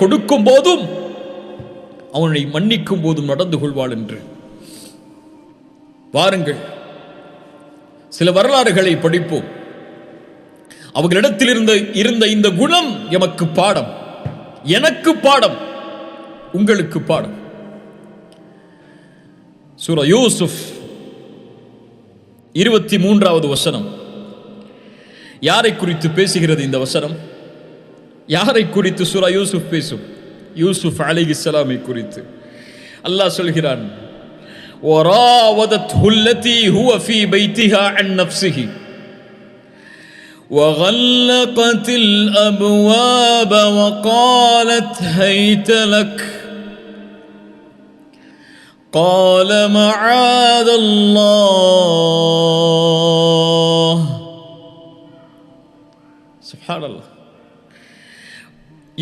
கொடுக்கும் போதும் அவனை மன்னிக்கும் போதும் நடந்து கொள்வாள் என்று. வாருங்கள், சில வரலாறுகளை படிப்போம். அவர்களிடத்தில் இருந்த இந்த குணம் எமக்கு பாடம், எனக்கு பாடம், உங்களுக்கு பாடம். சூரா யூசுப் 23வது வசனம். யாரை குறித்து பேசுகிறது இந்த வசனம்? யாரை குறித்து சூரா யூசுப் பேசும்? யூசுப் அலைஹிஸ்ஸலாமை குறித்து. அல்லாஹ் சொல்கிறான், وراودته التي هو في بيتها عن نفسه وغلقت الأبواب وقالت هيت لك قال معاذ الله. سبحان الله.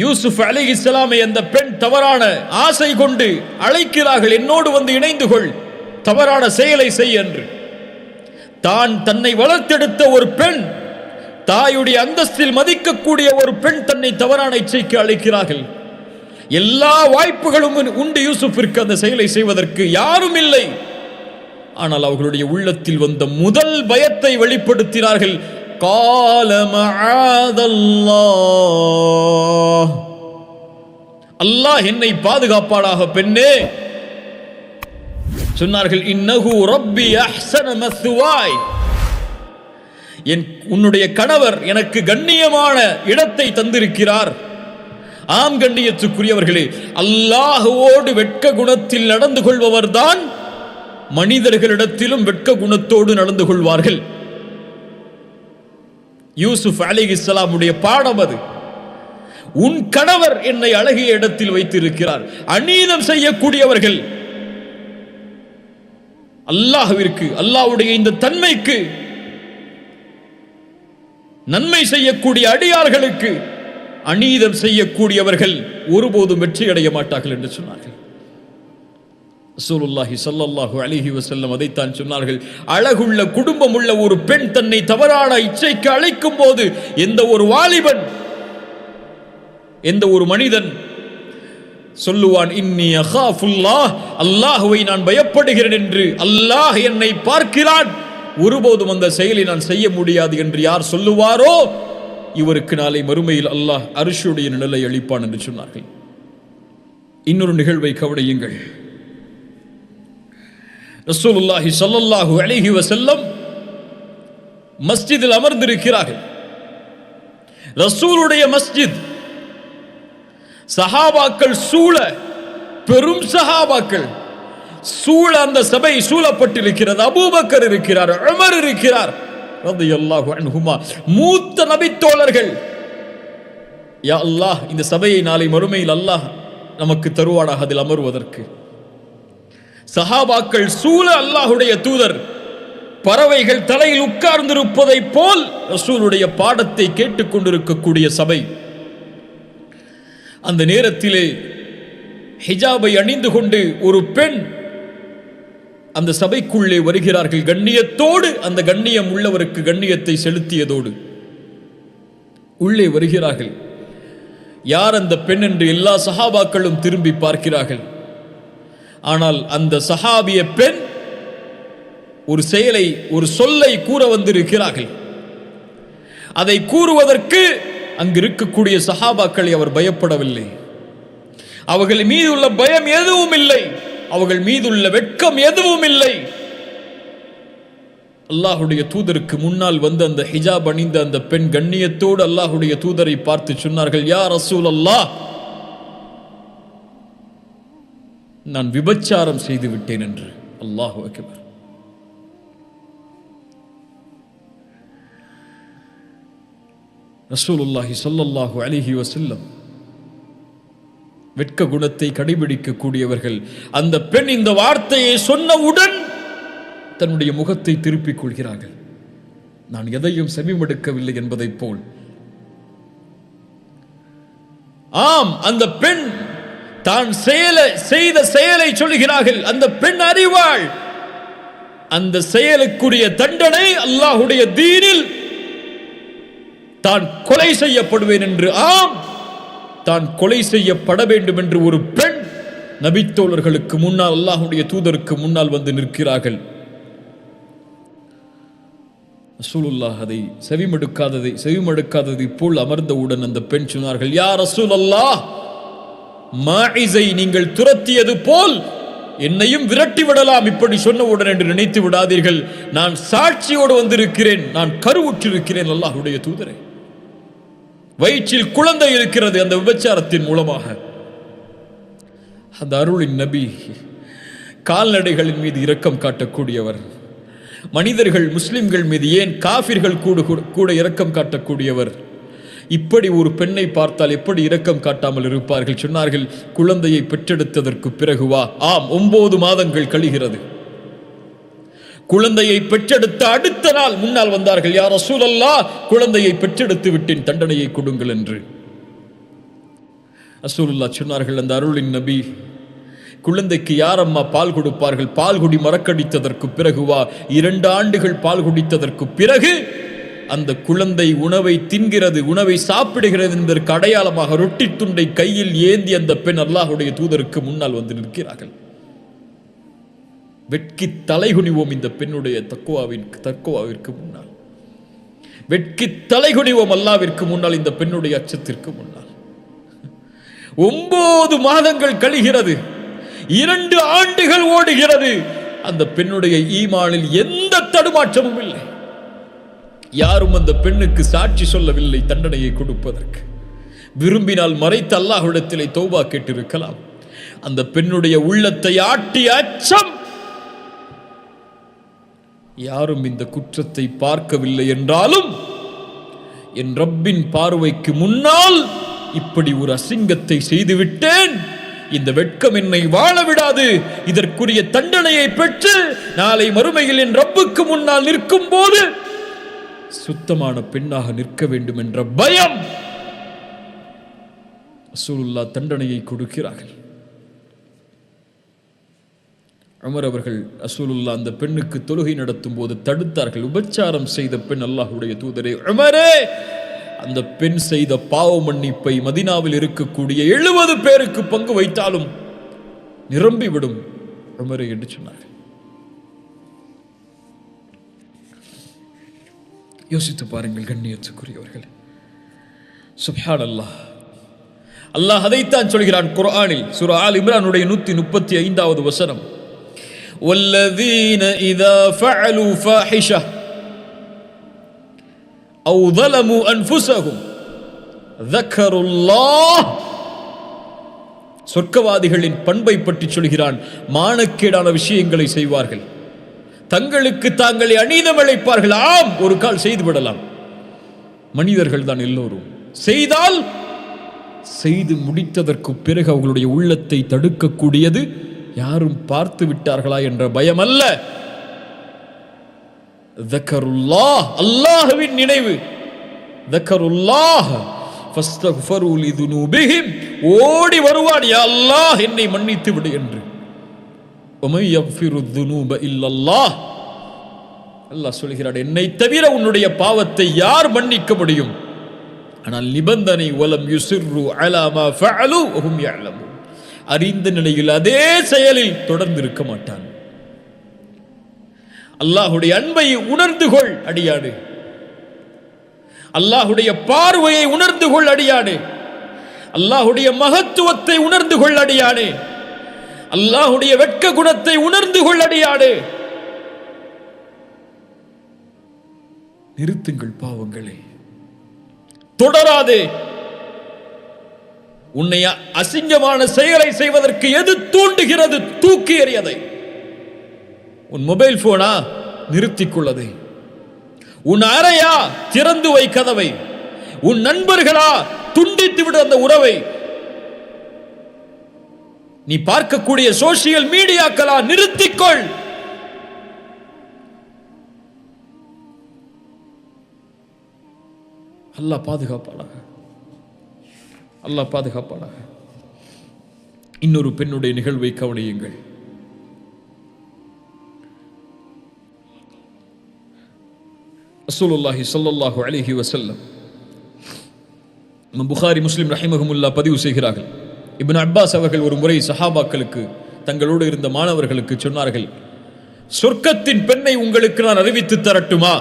யூசுப் அலைஹிஸ்ஸலாமை அந்த பெண் தவறான ஆசை கொண்டு அழைக்கிறார்கள், என்னோடு வந்து இணைந்து கொள், தவறான செயலை செய் என்று. தன்னை வளர்த்தெடுத்த ஒரு பெண், தாயுடைய அந்தஸ்தில் மதிக்கக்கூடிய ஒரு பெண் தன்னை தவறான இச்சைக்கு அழைக்கிறார்கள். எல்லா வாய்ப்புகளும் உண்டு யூசுப்பிற்கு அந்த செயலை செய்வதற்கு, யாரும் இல்லை. ஆனால் அவர்களுடைய உள்ளத்தில் வந்த முதல் பயத்தை வெளிப்படுத்தினார்கள். قال معاذ الله. அல்லாஹ் என்னை பாதுகாப்பானாக பெண்ணே. சொன்னார்கள், இன்னஹு ரப்பி அஹ்ஸன மஸ்வாய். உன்னுடைய கணவர் எனக்கு கண்ணியமான இடத்தை தந்திருக்கிறார். ஆம் கண்ணியத்துக்குரியவர்களே, அல்லாஹ்வோடு வெட்க குணத்தில் நடந்து கொள்பவர்தான் மனிதர்களிடத்திலும் வெட்க குணத்தோடு நடந்து கொள்வார்கள். யூசுப் அலைஹிஸ்ஸலாமுடைய பாடம் அது. உன் கணவர் என்னை அழகிய இடத்தில் வைத்திருக்கிறார். அநீதம் செய்யக்கூடியவர்கள் அல்லாஹ்விற்கு, அல்லாஹ்வுடைய இந்த தன்மைக்கு நன்மை செய்யக்கூடிய அடியார்களுக்கு அநீதம் செய்யக்கூடியவர்கள் ஒருபோதும் வெற்றி அடைய மாட்டார்கள் என்று சொன்னார்கள். ரசூலுல்லாஹி ஸல்லல்லாஹு அலைஹி வஸல்லம் அதைத்தான் சொன்னார்கள். அழகுள்ள குடும்பம் உள்ள ஒரு பெண் தன்னை தவறான இச்சைக்கு அழைக்கும் போது எந்த ஒரு வாலிபன், எந்த ஒரு மனிதன் சொல்லுவான், இன்னி அகாஃபுல்லாஹ், அல்லாஹ்வை நான் பயப்படுகிறேன் என்று, அல்லாஹ் என்னை பார்க்கிறான், ஒருபோதும் அந்த செயலை நான் செய்ய முடியாது என்று யார் சொல்லுவாரோ இவருக்கு நாளை மறுமையில் அல்லாஹ் அர்ஷுடைய நிழலை அளிப்பான் என்று சொன்னார்கள். இன்னொரு நிகழ்வை கவனியுங்கள். ரசூலுல்லாஹி ஸல்லல்லாஹு அலைஹி வஸல்லம் மஸ்ஜிதில் அமர்ந்திருக்கிறார்கள். ரசூலுடைய மஸ்ஜித், சஹாபாக்கள் சூழ, பெரும் சஹாபாக்கள் சூழ அந்த சபை சூழப்பட்டிருக்கிறது. அபூபக்கர் இருக்கிறார், உமர் இருக்கிறார் ரலியல்லாஹு அன்ஹுமா, மூத்த நபித்தோழர்கள். யா அல்லாஹ், இந்த சபையை நாளை மறுமையில் அல்லாஹ் நமக்கு தருவானாக அதில் அமர்வதற்கு. சஹாபாக்கள் சூழ அல்லாஹுடைய தூதர் பறவைகள் தலையில் உட்கார்ந்திருப்பதை போல் ரசூலுடைய பாடத்தை கேட்டுக்கொண்டிருக்கக்கூடிய சபை. அந்த நேரத்திலே ஹிஜாபை அணிந்து கொண்டு ஒரு பெண் அந்த சபைக்குள்ளே வருகிறார்கள். கண்ணியத்தோடு, அந்த கண்ணியம் உள்ளவருக்கு கண்ணியத்தை செலுத்தியதோடு உள்ளே வருகிறார்கள். யார் அந்த பெண் என்று எல்லா சஹாபாக்களும் திரும்பி பார்க்கிறார்கள். ஆனால் அந்த சஹாபிய பெண் ஒரு செயலை, ஒரு சொல்லை கூற வந்திருக்கிறார்கள். அதை கூறுவதற்கு அங்கு இருக்கக்கூடிய சஹாபாக்களை அவர் பயப்படவில்லை. அவர்கள் மீது உள்ள பயம் எதுவும் இல்லை, அவர்கள் மீது உள்ள வெட்கம் எதுவும் இல்லை. அல்லாஹுடைய தூதருக்கு முன்னால் வந்து அந்த ஹிஜாப் அணிந்த அந்த பெண் கண்ணியத்தோடு அல்லாஹுடைய தூதரை பார்த்து சொன்னார்கள், யா ரசூலல்லாஹ், நான் விபச்சாரம் செய்து விட்டேன் என்று. அல்லாஹு அக்பர். ரசூலுல்லாஹி ஸல்லல்லாஹு அலைஹி வஸல்லம் வெட்க குணத்தை கடைபிடிக்கக்கூடியவர்கள். அந்த பெண் இந்த வார்த்தையை சொன்னவுடன் தன்னுடைய முகத்தை திருப்பிக் கொள்கிறார்கள், நான் எதையும் செவிமடுக்கவில்லை என்பதை போல். ஆம், அந்த பெண் தான் செய்த செயலை சொல்கிறார்கள். அந்த பெண் அறிவாள், அந்த செயலுக்குரிய தண்டனை அல்லாஹுடைய தீனில் தான் கொலை செய்யப்படுவேன் என்று. ஆம், தான் கொலை செய்யப்பட வேண்டும் என்று ஒரு பெண் நபித்தோழர்களுக்கு முன்னால், அல்லாஹ்வுடைய தூதருக்கு முன்னால் வந்து நிற்கிறார்கள். ரசூலுல்லாஹ் அதை செவிமடுக்காததை போல் அமர்ந்தவுடன் அந்த பெண் சொன்னார்கள், யா ரசூலல்லாஹ், மாஇஸை நீங்கள் துரத்தியது போல் என்னையும் விரட்டி விடலாம் இப்படி சொன்னவுடன் என்று நினைத்து விடாதீர்கள். நான் சாட்சியோடு வந்திருக்கிறேன், நான் கருவுற்றிருக்கிறேன். அல்லாஹ்வுடைய தூதரே, வயிற்றில் குழந்தை இருக்கிறது அந்த விபச்சாரத்தின் மூலமாக. அந்த அருளின் நபி கால்நடைகளின் மீது இரக்கம் காட்டக்கூடியவர், மனிதர்கள் முஸ்லிம்கள் மீது, ஏன் காஃபிர்கள் கூட இரக்கம் காட்டக்கூடியவர். இப்படி ஒரு பெண்ணை பார்த்தால் எப்படி இரக்கம் காட்டாமல் இருப்பார்கள்? சொன்னார்கள், குழந்தையை பெற்றெடுத்ததற்கு பிறகு வா. ஆம், 9 மாதங்கள் கழிகிறது. குழந்தையை பெற்றெடுத்த அடுத்த நாள் முன்னால் வந்தார்கள், யா ரசூலல்லாஹ், குழந்தையை பெற்றெடுத்து விட்டேன், தண்டனையை கொடுங்கள் என்று. ரசூலுல்லாஹ் சொன்னார்கள், அந்த அருளின் நபி, குழந்தைக்கு யார் அம்மா பால் கொடுப்பார்கள்? பால் குடி மறக்கடித்ததற்கு பிறகு வா. 2 ஆண்டுகள் பால் குடித்ததற்கு பிறகு அந்த குழந்தை உணவை தின்கிறது, உணவை சாப்பிடுகிறது என்பதற்கு அடையாளமாக ரொட்டி துண்டை கையில் ஏந்தி அந்த பெண் அல்லாஹ்வுடைய தூதருக்கு முன்னால் வந்து நிற்கிறார்கள். வெட்கி தலைகுனிவோம் இந்த பெண்ணுடைய தக்குவாவிற்கு முன்னால், வெட்கி தலைகுனிவோம் அல்லாஹ்விற்கு முன்னால், இந்த பெண்ணுடைய அச்சத்திற்கு முன்னால். 9 மாதங்கள் கழிகிறது, 2 ஆண்டுகள் ஓடுகிறது. அந்த பெண்ணுடைய ஈமானில் எந்த தடுமாற்றமும் இல்லை. யாரும் அந்த பெண்ணுக்கு சாட்சி சொல்லவில்லை தண்டனையை கொடுப்பதற்கு. விரும்பினால் மறைத்து அல்லாஹ்விடத்திலே தௌபா கேட்டிருக்கலாம். அந்த பெண்ணுடைய உள்ளத்தை ஆட்டிய அச்சம். யாரும் இந்த குற்றத்தை பார்க்கவில்லை என்றாலும் என் ரப்பின் பார்வைக்கு முன்னால் இப்படி ஒரு அசிங்கத்தை செய்துவிட்டேன், இந்த வெட்கம் என்னை வாழ விடாது, இதற்குரிய தண்டனையை பெற்று நாளை மறுமையில் என் ரப்புக்கு முன்னால் நிற்கும் போது சுத்தமான பெண்ணாக நிற்க வேண்டும் என்ற பயம். ரசூலுல்லாஹ் தண்டனையை கொடுக்கிறார்கள். உமர் அவர்கள் ரசூலுல்லாஹ் அந்த பெண்ணுக்கு தொழுகை நடத்தும் போது தடுத்தார்கள். உபச்சாரம் செய்த பெண், அல்லாஹ்வுடைய தூதரே, உமரே, அந்த பெண் செய்த பாவ மன்னிப்பை மதீனாவில் இருக்கக்கூடிய 70 பேருக்கு பங்கு வைத்தாலும் நிரம்பிவிடும் உமரே என்று சொன்னார். யோசித்து பாருங்கள் கண்ணியத்துக்குரியவர்கள். சுப்ஹானல்லாஹ், அல்லாஹ் அதைத்தான் சொல்கிறான் குர்ஆனில், சூரா ஆல் இம்ரானுடைய 135வது வசனம், வல்லதீன இதா ஃபஅலு ஃபாஹிஷா அவ் ظلموا அன்ஃபுஸஹும் ذكرுல்லாஹ். சொர்க்கவாதிகளின் பண்பை பற்றி சொல்கிறான். மானக்கேடான விஷயங்களை செய்வார்கள், தங்களுக்கு தாங்களே அநீதம் இழைப்பார்கள். ஆம், ஒரு கால் செய்து விடலாம், மனிதர்கள் தான் எல்லோரும். செய்தால் செய்து முடித்ததற்கு பிறகு அவர்களுடைய உள்ளத்தை தடுக்கக்கூடியது யாரும் பார்த்து விட்டார்களா என்ற பயம் அல்ல, ذكرுல்லாஹ், அல்லாஹ்வின் நினைவு. ذكرுல்லாஹ் ஃபஸ்தக்ஃபரு லிதுனூபிஹிம், ஓடி வருவான், யா அல்லாஹ் என்னை மன்னித்து விடு என்று. وَمَن يَغْفِرُ الذُّنُوبَ إِلَّا اللَّهُ, அல்லாஹ் சொல்கிறார், என்னை தவிர உன்னுடைய பாவத்தை யார் மன்னிக்க முடியும்? ஆனால் நிபந்தனை, வலம் யுஸிர்ரு அலா மா ஃபஅலு வஹும் யஅலமூன், அறிந்த நிலையில் அதே செயலில் தொடர்ந்து இருக்க மாட்டான். அல்லாஹ்வுடைய அன்பை உணர்ந்து கொள் அடியாடு, அல்லாஹ்வுடைய பார்வையை உணர்ந்து கொள் அடியாடு, அல்லாஹ்வுடைய மகத்துவத்தை உணர்ந்து கொள் அடியாடு, அல்லாஹ்வுடைய வெட்க குணத்தை உணர்ந்து கொள் அடியாடு. நிறுத்துங்கள் பாவங்களை, தொடராதே. உன்னை அசிங்கமான செயலை செய்வதற்கு எது தூண்டுகிறது? தூக்கி எறியதை. உன் மொபைல் போனா நிறுத்திக் கொள்ளதை, உன் அறையா திறந்து வை கதவை, உன் நண்பர்களா துண்டித்து விடு அந்த உறவை, நீ பார்க்கக்கூடிய சோசியல் மீடியாக்களா நிறுத்திக்கொள். அல்லாஹ் பாதுகாப்பாளாக, அல்லாஹ் பாதுகாப்பாளாக. இன்னொரு பெண்ணுடைய நிகழ்வை கவனியுங்கள். ரசூலுல்லாஹி ஸல்லல்லாஹு அலைஹி வஸல்லம் புகாரி முஸ்லிம் ரஹிமஹுமுல்லா பதிவு செய்கிறார்கள். இப்னு அப்பாஸ் அவர்கள் ஒரு முறை சஹாபாக்களுக்கு, தங்களோடு இருந்த மாணவர்களுக்கு சொன்னார்கள், சொர்க்கத்தின் பெண்ணை உங்களுக்கு நான் அறிவித்து தரட்டுமா?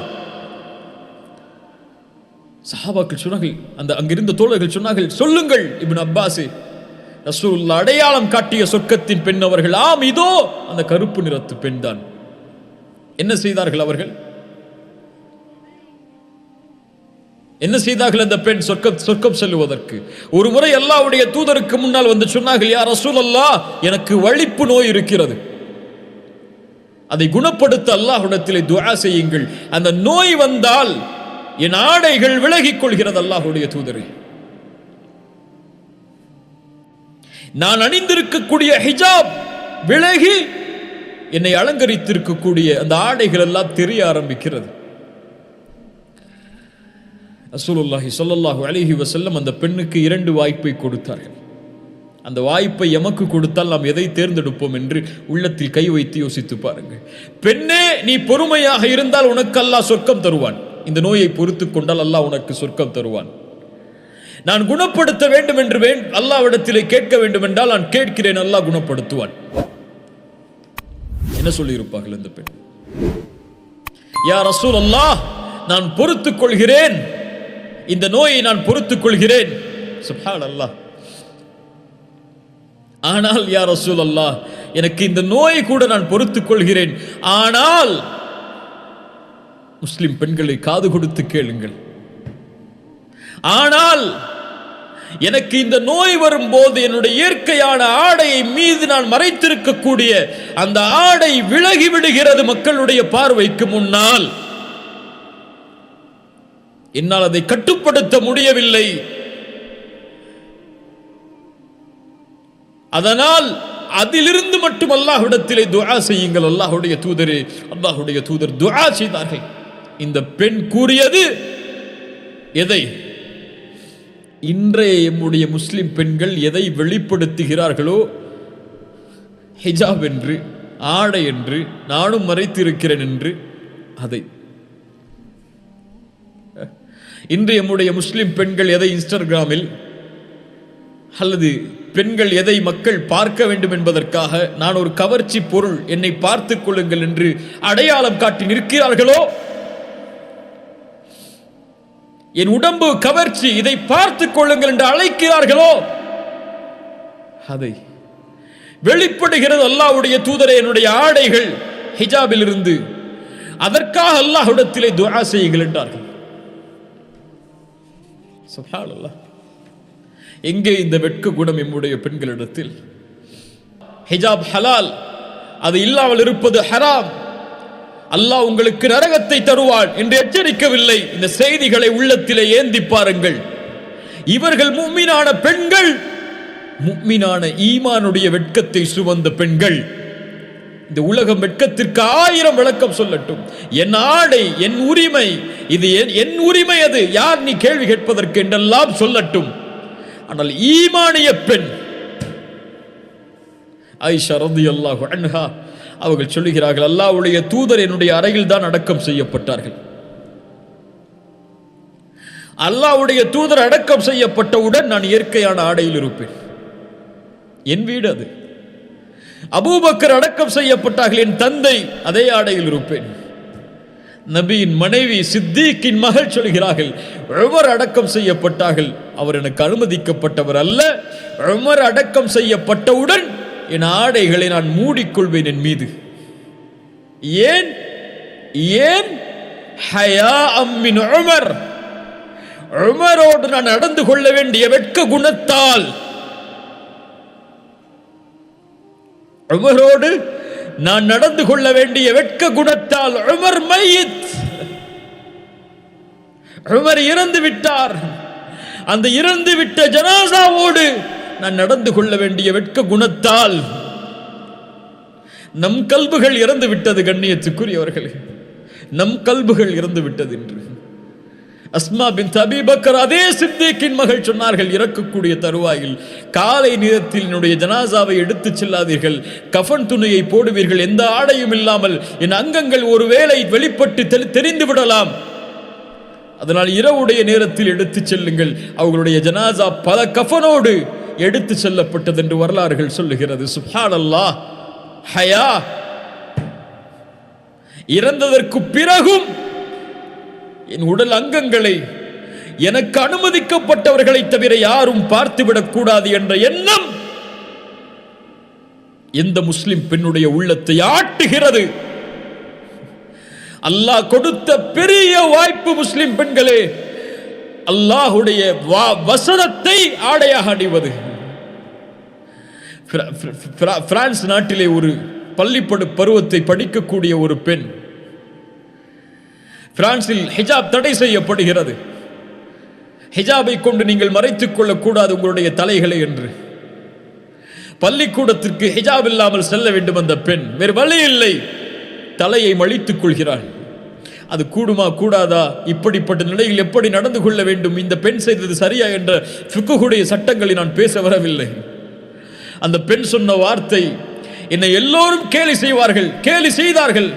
சஹாபாக்கள் சொன்னார்கள், அங்கிருந்த தோழர்கள் சொன்னார்கள், சொல்லுங்கள் இப்னு அப்பாஸ். ரசூலுல்லாஹ் அடையாளம் காட்டிய சொர்க்கத்தின் பெண் அவர்கள். ஆம், இதோ அந்த கருப்பு நிறத்து பெண் தான். என்ன செய்தார்கள் அவர்கள்? என்ன செய்தார்கள் அந்த பெண் சொர்க்கம் செல்லுவதற்கு? ஒரு முறை அல்லாஹ்வுடைய தூதருக்கு முன்னால் வந்து சொன்னார்கள், யா ரசூலல்லாஹ், எனக்கு வலிப்பு நோய் இருக்கிறது, அதை குணப்படுத்த அல்லாஹ்விடத்திலே துஆ செய்யுங்கள். அந்த நோய் வந்தால் என் ஆடைகள் விலகிக் கொள்கிறது அல்லாஹ்வுடைய தூதரே. நான் அணிந்திருக்கக்கூடிய ஹிஜாப் விலகி என்னை அலங்கரித்திருக்கக்கூடிய அந்த ஆடைகள் எல்லாம் தெரிய ஆரம்பிக்கிறது. ரசூலுல்லாஹி ஸல்லல்லாஹு அலைஹி வஸல்லம் அந்த பெண்ணுக்கு 2 வாய்ப்பை கொடுத்தார்கள். அந்த வாய்ப்பை எமக்கு கொடுத்தால் நாம் எதை தேர்ந்தெடுப்போம் என்று உள்ளத்தில் கை வைத்து யோசித்து பாருங்கள். பெண்ணே, நீ பொறுமையாக இருந்தால் உனக்கு அல்லாஹ் சொர்க்கம் தருவான். இந்த நோயை பொறுத்து கொண்டால் அல்லாஹ் உனக்கு சொர்க்கம் தருவான். நான் குணப்படுத்த வேண்டும் என்று அல்லாஹ்விடத்திலே கேட்க வேண்டும் என்றால் நான் கேட்கிறேன், அல்லாஹ் குணப்படுத்துவான். என்ன சொல்லி இருப்பார்கள் அந்த பெண்? யா ரசூலல்லாஹ், நான் பொறுத்துக் கொள்கிறேன், இந்த நோயை நான் பொறுத்துக் கொள்கிறேன். சுப்ஹானல்லாஹ். ஆனால் யா ரசூலல்லாஹ், எனக்கு இந்த நோயை கூட நான் பொறுத்துக் கொள்கிறேன், ஆனால் முஸ்லிம் பெண்களை காது கொடுத்து கேளுங்கள், ஆனால் எனக்கு இந்த நோய் வரும்போது என்னுடைய இயற்கையான ஆடையை மீது நான் மறைத்திருக்கக்கூடிய அந்த ஆடை விலகி விடுகிறது மக்களுடைய பார்வைக்கு முன்னால். என்னால் அதை கட்டுப்படுத்த முடியவில்லை. அதனால் அதிலிருந்து மட்டும் அல்லாஹ்விடத்திலே துஆ செய்யுங்கள். அல்லாஹ்வுடைய தூதரே, அல்லாஹ்வுடைய தூதர் துஆ செய்தார்கள். இந்த பெண் கூறியது எதை? இன்றைய நம்முடைய முஸ்லிம் பெண்கள் எதை வெளிப்படுத்துகிறார்களோ, ஹிஜாப் என்று, ஆடை என்று, நானும் மறைத்திருக்கிறேன் என்று, அதை இன்றைய நம்முடைய முஸ்லிம் பெண்கள் எதை இன்ஸ்டாகிராமில் அல்லது பெண்கள் எதை மக்கள் பார்க்க வேண்டும் என்பதற்காக நான் ஒரு கவர்ச்சி பொருள், என்னை பார்த்துக் கொள்ளுங்கள் என்று அடையாளம் காட்டி நிற்கிறார்களோ, என் உடம்பு கவர்ச்சி, இதை பார்த்துக் கொள்ளுங்கள் என்று அழைக்கிறார்களோ, அதை வெளிப்படுகிறது அல்லாஹ்வுடைய தூதரே என்னுடைய ஆடைகள் ஹிஜாபில் இருந்து, அதற்காக அல்லாஹ்விடத்திலே துஆ செய்யுங்கள் என்றார்கள். சுப்ஹானல்லாஹ். எங்கே இந்த வெட்க குணம் நம்முடைய பெண்களிடத்தில்? ஹிஜாப் ஹலால், அது இல்லாமல் இருப்பது ஹராம். அல்லாஹ் உங்களுக்கு நரகத்தை தருவான் என்று எச்சரிக்கவில்லை. இந்த செய்திகளை உள்ளத்திலே ஏந்தி பாருங்கள். இவர்கள் முஃமினான பெண்கள், முஃமினான ஈமானுடைய வெட்கத்தை சுமந்த பெண்கள். இந்த உலகம் வெட்கத்திற்கு 1000 விளக்கம் சொல்லட்டும். என் ஆடை, என் உரிமை, இது என் உரிமை, அது யார் நீ கேள்வி கேட்பதற்கு என்றெல்லாம் சொல்லட்டும். ஆனால் ஈமானிய பெண் ஆயிஷா ரலியல்லாஹு அன்ஹா அவர்கள் சொல்லுகிறார்கள், அல்லாஹ்வுடைய தூதர் என்னுடைய அறையில் தான் அடக்கம் செய்யப்பட்டார்கள். அல்லாஹ்வுடைய தூதர் அடக்கம் செய்யப்பட்டவுடன் நான் இயற்கையான ஆடையில் இருப்பேன். என் வீடு அது. அபூபக்கர் அடக்கம் செய்யப்பட்டார்கள், என் தந்தை அதே ஆடையில் இருப்பேன். நபியின் மனைவி சித்திக்கின் மகள் சொல்கிறார்கள், உமர் அடக்கம் செய்யப்பட்டார்கள், அவர் எனக்கு அனுமதிக்கப்பட்டவர் அல்ல. உமர் அடக்கம் செய்யப்பட்டவுடன் என் ஆடைகளை நான் மூடிக்கொள்வேன் என் மீது. ஏன்? ஏன்? ஹயாஅம் மின் உமர். உமரோடு நான் நடந்து கொள்ள வேண்டிய வெட்க குணத்தால், உமரோடு நான் நடந்து கொள்ள வேண்டிய வெட்க குணத்தால். உமர் மையித், உமர் இறந்து விட்டார். அந்த இறந்து விட்ட ஜனாசாவோடு நான் நடந்து கொள்ள வேண்டிய வெட்க குணத்தால் நம் கல்புகள் இறந்து விட்டது. கண்ணியத்துக்குரியவர்களே, நம் கல்புகள் இறந்து விட்டது என்று அஸ்மா பின்த் அபீ பக்கர் அதே சித்திக்கின் மகள் சொன்னார்கள், இறக்கக்கூடிய தருவாயில், காலை நேரத்தில் என்னுடைய ஜனாசாவை எடுத்துச் செல்லாதீர்கள், கஃன் துணியை போடுவீர்கள், எந்த ஆடையும் இல்லாமல் என் அங்கங்கள் ஒருவேளை வெளிப்பட்டு தெரிந்து விடலாம். அதனால் இரவுடைய நேரத்தில் எடுத்து செல்லுங்கள். அவர்களுடைய ஜனாசா பல கஃனோடு எடுத்து செல்லப்பட்டது என்று வரலாறுகள் சொல்லுகிறது. சுப்ஹானல்லாஹ். ஹயா, இறந்ததற்கு பிறகும் என் உடல் அங்கங்களை எனக்கு அனுமதிக்கப்பட்டவர்களை தவிர யாரும் பார்த்துவிடக் கூடாது என்ற எண்ணம் எந்த முஸ்லிம் பெண்ணுடைய உள்ளத்தை ஆட்டுகிறது. அல்லாஹ் கொடுத்த பெரிய வாய்ப்பு முஸ்லிம் பெண்களே, அல்லாஹுடைய வசனத்தை ஆடையாக அணிவது. பிரான்ஸ் நாட்டிலே ஒரு பள்ளிப்படு பருவத்தை படிக்கக்கூடிய ஒரு பெண், பிரான்சில் ஹிஜாப் தடை செய்யப்படுகிறது. ஹிஜாபை கொண்டு நீங்கள் மறைத்துக் கொள்ளக்கூடாது உங்களுடைய தலைகளை என்று. பள்ளிக்கூடத்திற்கு ஹிஜாப் இல்லாமல் செல்ல வேண்டும் அந்த பெண். வேறு வழி இல்லை, தலையை மழித்துக் கொள்கிறாள். அது கூடுமா கூடாதா, இப்படிப்பட்ட நிலையில் எப்படி நடந்து கொள்ள வேண்டும், இந்த பெண் செய்தது சரியா என்ற ஃபிக்ஹுடைய சட்டங்களை நான் பேச வரவில்லை. அந்த பெண் சொன்ன வார்த்தை, என்னை எல்லோரும் கேலி செய்வார்கள், கேலி செய்தார்கள்.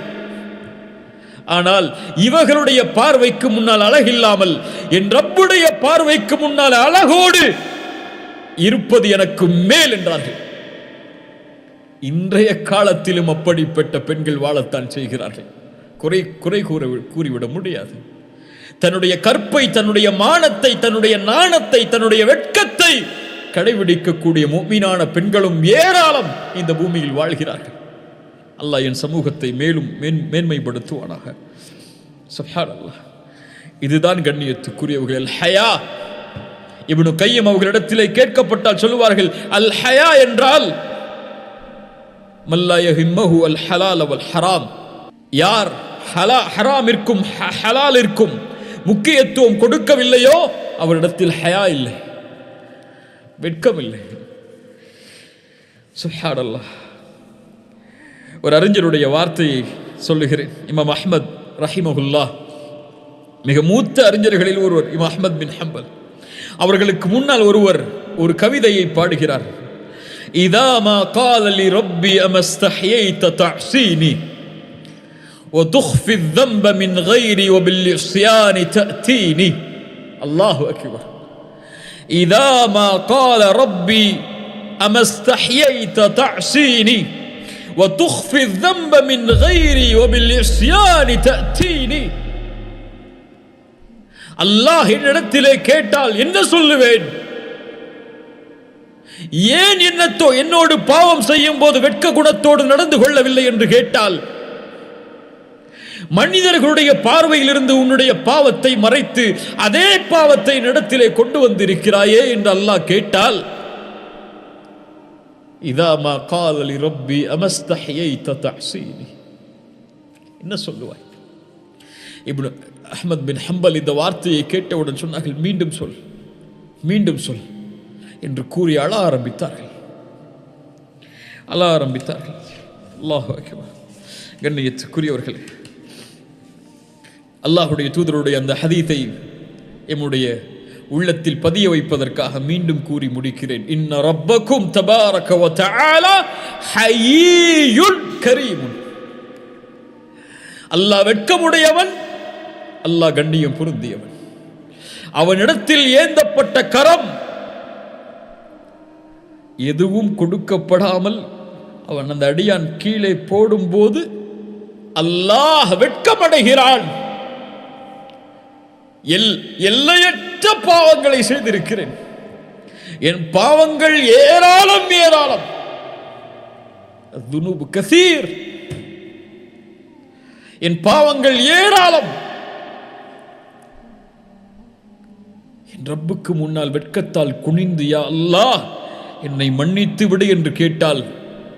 ஆனால் இவர்களுடைய பார்வைக்கு முன்னால் அழகில்லாமல் என் ரப்புடைய பார்வைக்கு முன்னால் அழகோடு இருப்பது எனக்கு மேல் என்றார்கள். இன்றைய காலத்திலும் அப்படிப்பட்ட பெண்கள் வாழத்தான் செய்கிறார்கள். குறை கூறிவிட முடியாது. தன்னுடைய கற்பை, தன்னுடைய மானத்தை, தன்னுடைய நாணத்தை, தன்னுடைய வெட்கத்தை கடைபிடிக்கக்கூடிய முஃமினான பெண்களும் ஏராளம் இந்த பூமியில் வாழ்கிறார்கள். அல்லாஹ் என் சமூகத்தை மேலும் மேன்மைப்படுத்துவானாக. சுப்ஹானல்லாஹ். இதுதான் கண்ணியத்துக்குரியவர்கள். அல் ஹயா. இப்னு கையம் அவர்களிடத்திலே கேட்கப்பட்டால் சொல்லுவார்கள், அல் ஹயா என்றால் மல்லா யஹிம்மஹு அல் ஹலால் வல் ஹராம். யார் ஹராமிற்கும் ஹலாலிற்கும் முக்கியத்துவம் கொடுக்கவில்லையோ அவரிடத்தில் ஹயா இல்லை, வெட்கம் இல்லை. சுப்ஹானல்லாஹ். ஒரு அறிஞருடைய வார்த்தையை சொல்லுகிறேன். இமாம் அஹ்மத் ரஹிமஹுல்லாஹ், மிக மூத்த அறிஞர்களில் ஒருவர், இமாம் அஹ்மத் பின் ஹம்பல். அவர்களுக்கு முன்னால் ஒருவர் ஒரு கவிதையை பாடுகிறார். இதா மா கால லி ரப்பி அமஸ்தஹயைத தஅஸீனி وتخفي الذنب من غيري وبالعصيان تأتيني. الله أكبر. إذا ما قال ربي أما استحييت تعصيني وتخفي الذنب من غيري وبالعصيان تأتيني. அல்லாஹ் என்னிடத்திலே கேட்டால் என்ன சொல்லுவேன்? ஏன் என்னோடு பாவம் செய்யும் போது வெட்க குணத்தோடு நடந்து கொள்ளவில்லை என்று கேட்டால், மனிதர்களுடைய பார்வையிலிருந்து உன்னுடைய பாவத்தை மறைத்து அதே பாவத்தை இடத்திலே கொண்டு வந்திருக்கிறாயே என்று அல்லாஹ் கேட்டால், இதா மா கால லி ரப்பி அமஸ்தஹயைத தஅஸீனி, என்ன சொல்லுவாய்? இப்னு அஹ்மத் பின் ஹம்பல் இந்த வார்த்தையை கேட்டவுடன் சொன்னார்கள், மீண்டும் சொல், மீண்டும் சொல் என்று கூறி அழ ஆரம்பித்தார்கள். அல்லாஹு அக்பர். கண்ணியத்துக்குரியவர்களே, அல்லாஹுடைய தூதருடைய அந்த ஹதீத்தை எம்முடைய உள்ளத்தில் பதிய வைப்பதற்காக மீண்டும் கூறி முடிக்கிறேன். இன்ன ரப்பக்கும் தபாரக வ தஆலா ஹய்யுன் கரீமுன். அல்லாஹ் வெட்கமுடையவன், அல்லாஹ் கண்ணியம் பொருந்தியவன். அவனிடத்தில் ஏந்தப்பட்ட கரம் எதுவும் கொடுக்கப்படாமல் அவன் அந்த அடியான் கீழே போடும்போது அல்லாஹ் வெட்கமடைகிறான். எல்லையற்ற பாவங்களை செய்திருக்கிறேன், என் பாவங்கள் ஏராளம் ஏராளம். துனூபு கசீர், என் பாவங்கள் ஏராளம். என் ரப்புக்கு முன்னால் வெட்கத்தால் குனிந்து, யா அல்லாஹ் என்னை மன்னித்து விடு என்று கேட்டால்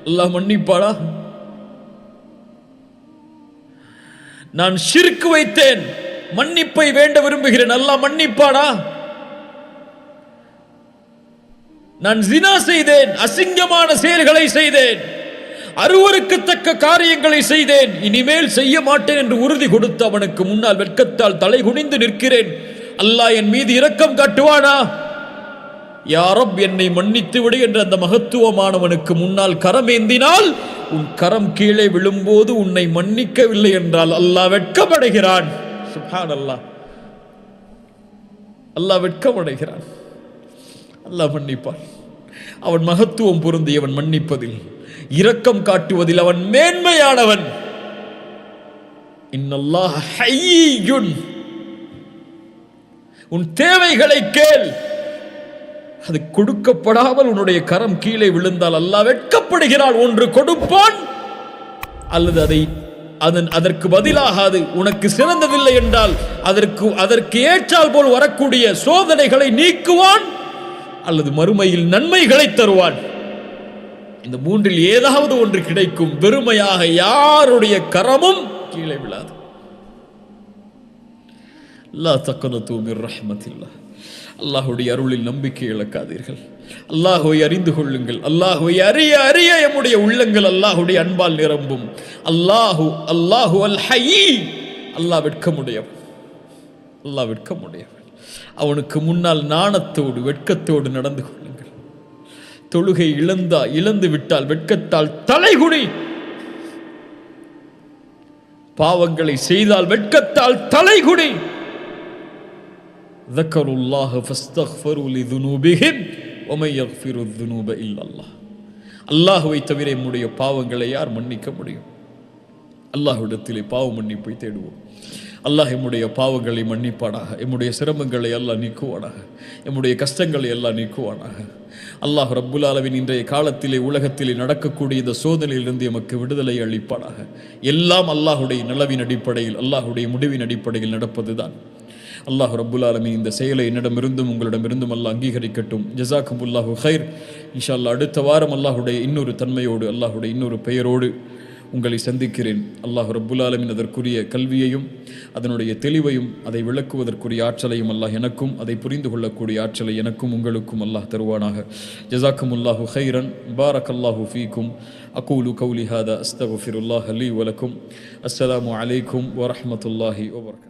அல்லாஹ் மன்னிப்பாடா? நான் ஷிர்க் வைத்தேன், மன்னிப்பை வேண்ட விரும்புகிறேன், அல்லாஹ் மன்னிப்பாடா? நான் ஜினா செய்தேன், அசிங்கமான செயல்களை செய்தேன், அருவருக்கத்தக்க காரியங்களை செய்தேன், இனிமேல் செய்ய மாட்டேன் என்று உறுதி கொடுத்து அவனுக்கு முன்னால் வெட்கத்தால் தலை குனிந்து நிற்கிறேன். அல்லாஹ் என் மீது இரக்கம் காட்டுவானா? யா ரப் என்னை மன்னித்து விடு என்று அந்த மகத்துவமானவனுக்கு முன்னால் கரமேந்தினால், உன் கரம் கீழே விழும்போது உன்னை மன்னிக்கவில்லை என்றால் அல்லாஹ் வெட்கமடைகிறான். சுப்ஹானல்லாஹ். அல்லாஹ் வெட்கமடைகிறான். அல்லாஹ் மன்னிப்பான். அவன் மகத்துவம் பொருந்தியவன், மன்னிப்பதில் இரக்கம் காட்டுவதில் அவன் மேன்மையானவன். இன்னல்லாஹ் ஹய்யுன், உன் தேவைகளை கேள். அது கொடுக்கப்படாமல் உன்னுடைய கரம் கீழே விழுந்தால் அல்லாஹ் வெட்கப்படுகிறான். ஒன்று கொடுப்பான், அல்லது அதற்கு பதிலாக அது உனக்கு சிறந்ததில்லை என்றால் அதற்கு ஏற்றால் போல் வரக்கூடிய சோதனைகளை நீக்குவான், அல்லது மறுமையில் நன்மைகளை தருவான். இந்த மூன்றில் ஏதாவது ஒன்று கிடைக்கும். வெறுமையாக யாருடைய கரமும் கீழே விழாது. லா தக்னது மிர் ரஹ்மத்தில்லாஹ். அல்லாஹ்வுடைய அருளில் நம்பிக்கை இழக்காதீர்கள். அல்லாஹ்வை அறிந்து கொள்ளுங்கள். அல்லாஹ்வை அறிய அறிய நம்முடைய உள்ளங்கள் அல்லாஹ்வுடைய அன்பால் நிரம்பும். அல்லாஹு அல் ஹய்யி, அல்லாஹ் வெட்கமுடையவன். அல்லாஹ் வெட்கமுடையவன். அவனுக்கு முன்னால் நாணத்தோடு வெட்கத்தோடு நடந்து கொள்ளுங்கள். தொழுகை இழந்து விட்டால் வெட்கத்தால் தலைகுனி. பாவங்களை செய்தால் வெட்கத்தால் தலைகுனி. ذكروا فاستغفروا لذنوبهم ومن يغفر الذنوب الا الله. அல்லாஹ்வை தவிர நம்முடைய பாவங்களை யார் மன்னிக்க முடியும்? அல்லாஹ்விடத்திலே பாவ மன்னிப்பை தேடுவோம். அல்லாஹ் நம்முடைய பாவங்களை மன்னிப்பானாக. நம்முடைய சிரமங்களை அல்லாஹ் நீக்குவானாக. நம்முடைய கஷ்டங்களை எல்லாம் நீக்குவானாக. அல்லாஹ் ரப்புல் ஆலமீன் இன்றைய காலத்திலே உலகத்திலே நடக்கக்கூடிய இந்த சோதனையிலிருந்து எமக்கு விடுதலை அளிப்பானாக. எல்லாம் அல்லாஹ்வுடைய நலவின் அடிப்படையில், அல்லாஹ்வுடைய முடிவின் அடிப்படையில் நடப்பதுதான். அல்லாஹ் ரப்புல் ஆலமீன் இந்த செயலை என்னிடமிருந்தும் உங்களிடமிருந்தும் அல்லாஹ் அங்கீகரிக்கட்டும். ஜஸாக்குமுல்லாஹு ஹைர். இன்ஷா அல்லாஹ் அடுத்த வாரம் அல்லாஹ்வுடைய இன்னொரு தன்மையோடு, அல்லாஹ்வுடைய இன்னொரு பெயரோடு உங்களை சந்திக்கிறேன். அல்லாஹ் ரப்புல் ஆலமீன் அதற்குரிய கல்வியையும் அதனுடைய தெளிவையும் அதை விளக்குவதற்குரிய ஆற்றலையும் அல்லாஹ் எனக்கும் அதை புரிந்து கொள்ளக்கூடிய ஆற்றலை எனக்கும் உங்களுக்கும் அல்லாஹ் தருவானாக. ஜஸாக்குமுல்லாஹு ஹைரன். பாரக்கல்லாஹு ஃபீக்கும். அகூலு கௌலி ஹாதா அஸ்தக்ஃபிருல்லாஹ லீ வ லக்கும். அஸ்ஸலாமு அலைக்கும் வ ரஹ்மத்துல்லாஹி வ பரகாத்துஹு.